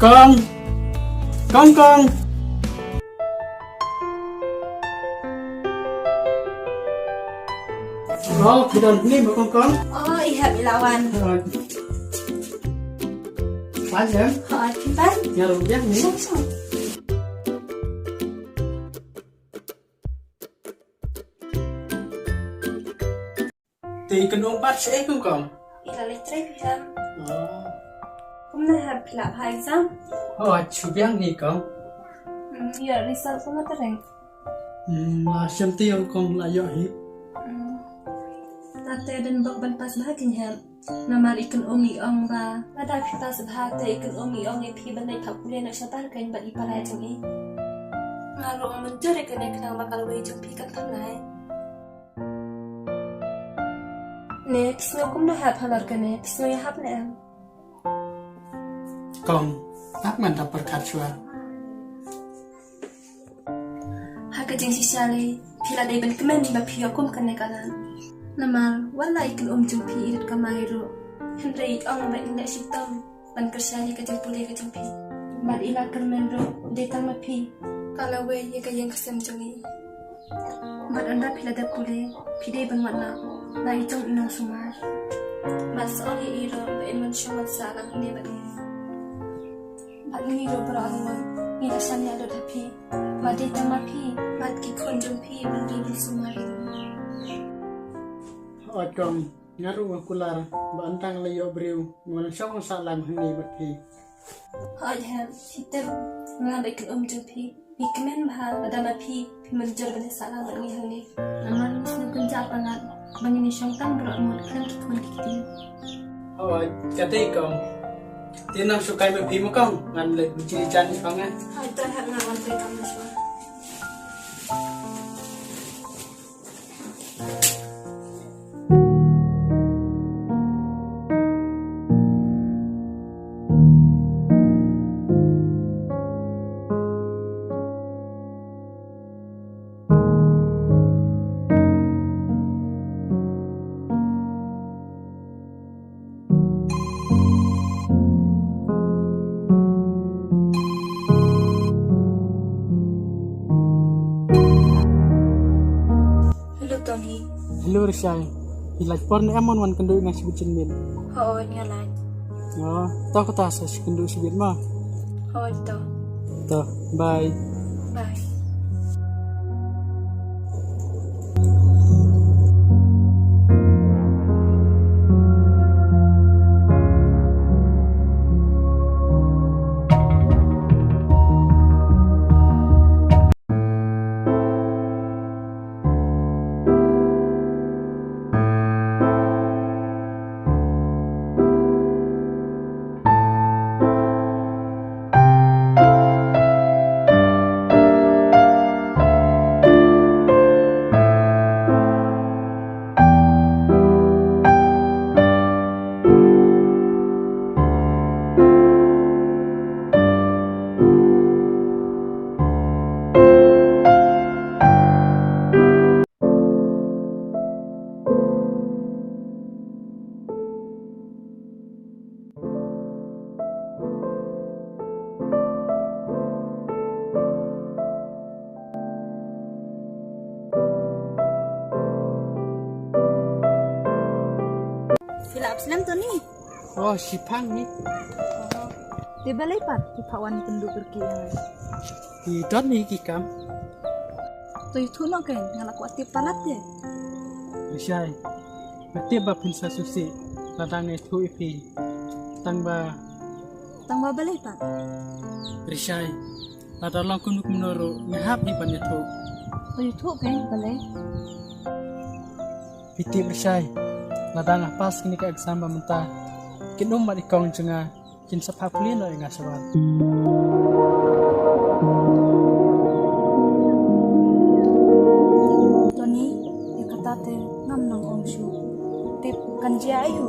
Con, con. Oh, tidak ini con. Oh, iya Bilawan. Pas ya? Oh, Pintan. Nhà rupiah nih. Song. Thì cần ông bắt sẽ không con. Ila lettre Pintan. Oh, Hôm nay học Pilap hai exam. rupiah nih con. Iya, result kuma tereng. Là xem tiêu con là do hiệp. Tate dan bak ban pas bahagian hem. Nama ikan omi ong ba. Pada kita sebhate ikan omi ong epi ban dai kuliah nak sabar kan bat ipalai jangi. Ngaru ong menjer ikan kenang bakal wei jumpi kan tanai. Ne, kisno kum na hap halar kane, kisno ya hap na em. Con, áp mình đọc bật khát chua. Haka jeng si Shali, pila dai ban kemen ba pio kum kane kalan. Namal, wala ikan jumpi irit kamairu. Henry ong ba inda sitam, ban kersani ka jeng pulih ka jumpi. Bad ila kemen ro, dai tang mapi. Kalau we ye ka yang kesem jangi. Bad anda pila da pulih, pidai ban wana. Na itong inang sumar. Mas oli iro ba inman shumat salang ne ba ni. Bad ni iro para alman, ni rasan ya do tapi. Wadai tang mapi, bad ki kon jumpi ban di sumar itu. Ôi con, nhớ rùa cô là bạn tăng lấy dấu bìu, mà sống không sao làm hình này bật thì. Hỏi hẹn, thì tớ ngà bạch cần jumpi. Ni kemen bahal ada mapi, pi menjer ban salang ban ni hani. Naman sinu kunjap angat. Bani ni syong tang berat mod kan kikun kiki. Ôi, cái tí con. Tí năng suka bật phí mà con, ngàn lệ bật chili chan đi con á. Hai tớ hẹn ngà ban tay tam naswa. Tony. Hello Rishai, hilaj porn emon wan kendu ngas bicin min. Oh, ni lain. Oh, tau kata asas kendu sibit mah. Oh, itu. Tuh, bye. Bye. Filap senam tu ni. Oh, sipang nih. Di balai pat di pawan penduk pergi yang. Thì trót đi kì cam. Tu itu nak kan ngalak watip palat je. Rishai, mati ba pinsa susi, ladang itu ipi, tangba. Tang ba balai pat. Rishai, ladang lang kunuk menoro, ngahap di pan itu. Tu itu kan balai. Piti Rishai, ladang pas kini ke exam ba mentah. Kinum mat ikong jenga, kin sapha pulin lo yang asawal. Tony, dia kata te ngam nang ong shu. Tip kan dia ayu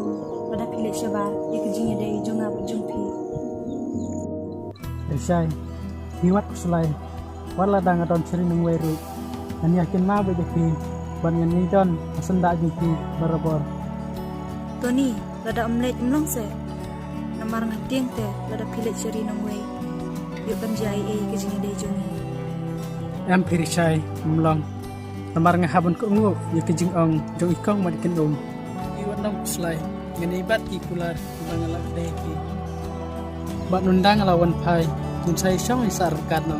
pada pilih sabar dia kejinya dari jonga berjumpi. Rishai, hiwat kusulai, wala ladang adon sering nang weru. Ani yakin ma ba jadi banyan ni don asanda jumpi barabor. Tony, rada omelet imlong se. Nama namar ngating te lada pilet ceri nongwei yuk penjai ke jini dei jongi em pirisai mlong namar ngahabon ko ngu yakijing ong jong ikong madikin iwan nang slai ngani bat ki kular bangalak dei ki bat nundang lawan pai kun sai song isar kadno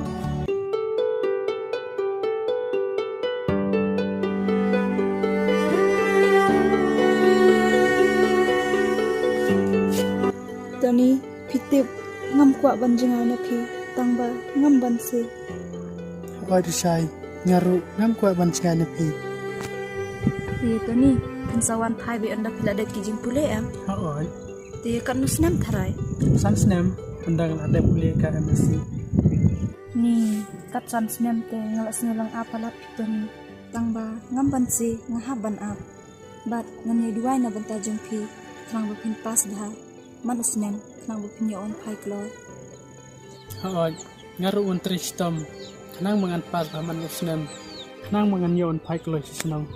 Tani pitip ngam kwa banjingai na pi tangba ngam banse oi risai ngaru ngam kwa banjingai na pi ye tani pensawan pai be anda pila da kijing pule am oi te kan nusnam tharai san snem undang ada pule ka embassy ni kat san snem te ngalas ngalang apalat tani tangba ngam banse ngahaban ap bat ngane duai na banta jong pi tang bu pin pas dah manusnem nang buknya on pai klor oi ngaru un tristom nang mangan pas paman usnem nang mangan yon pai klor sinong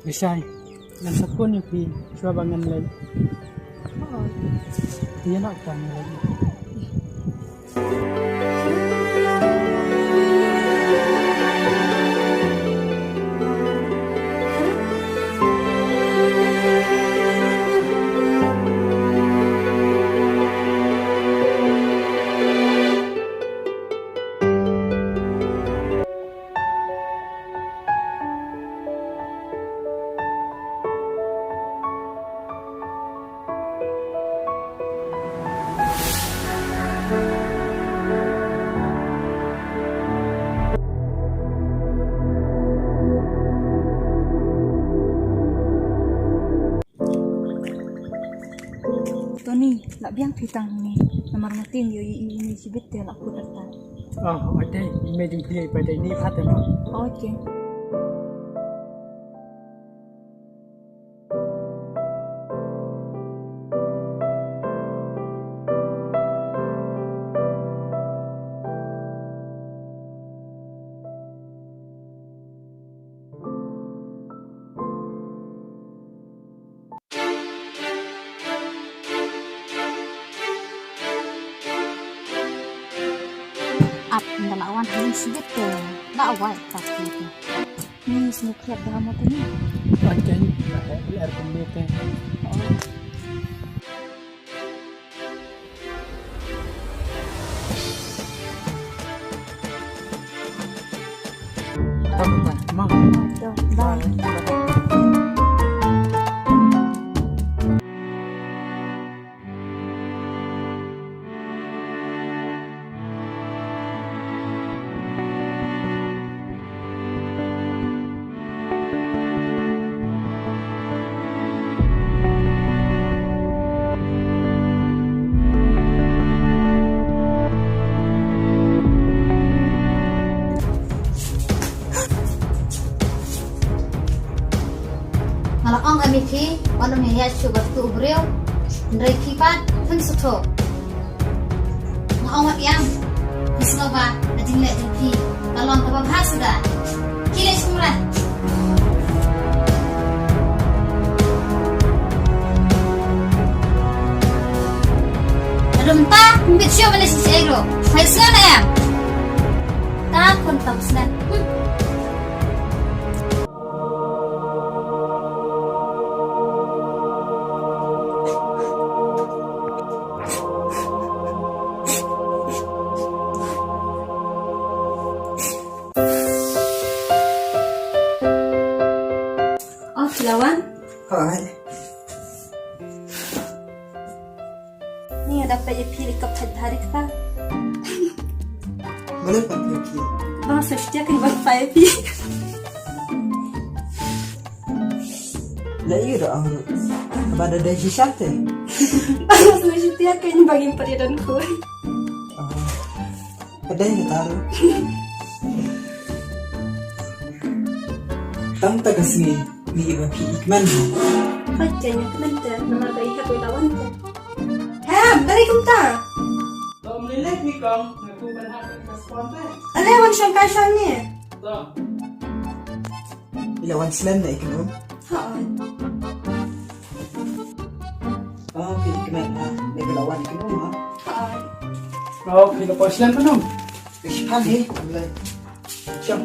risai nang sakun pi coba bangan len dia nak kan lagi Tony lak biang pitang ni namar ngating yo ini sibet te lak ku datang ada imagine play pada ini patem okay ap ndalawan halin sibit te la awai tak gitu ni semua klub dah mo tani ada biar pemete Mau bye Malakong amiti wala may hiya sugar to ubriyo ndray kipat fun suto maawat yang isno ba na dinle dinpi talon tabang hasda kile sumra Rumta mbit siya wala si Sairo Haisga na yan Ta kontaps na Lawan? Hai. Ni dapat ya pilih kapal hari ka. Boleh pakai ki. Bang sestia kan bang pai pi. Lah iya dah. Pada dah sisate. Bang sestia kan bagi periadan ku. Ada yang taruh. Tang tak kesini. Ni iba pi ikman. Kacanya kementerian nomor bayi aku lawan tu. Ham, dari kumta. Tom lelek ni kong ngaku berhak respon teh. Ada wan syangkai syangnya. Tom. Ilawan selan dah ikman. Ha. Oh, pi ikman. lawan ikan ha. Hai. Oh, pila po silang manong. Kesipan he. Mulai. Siyang.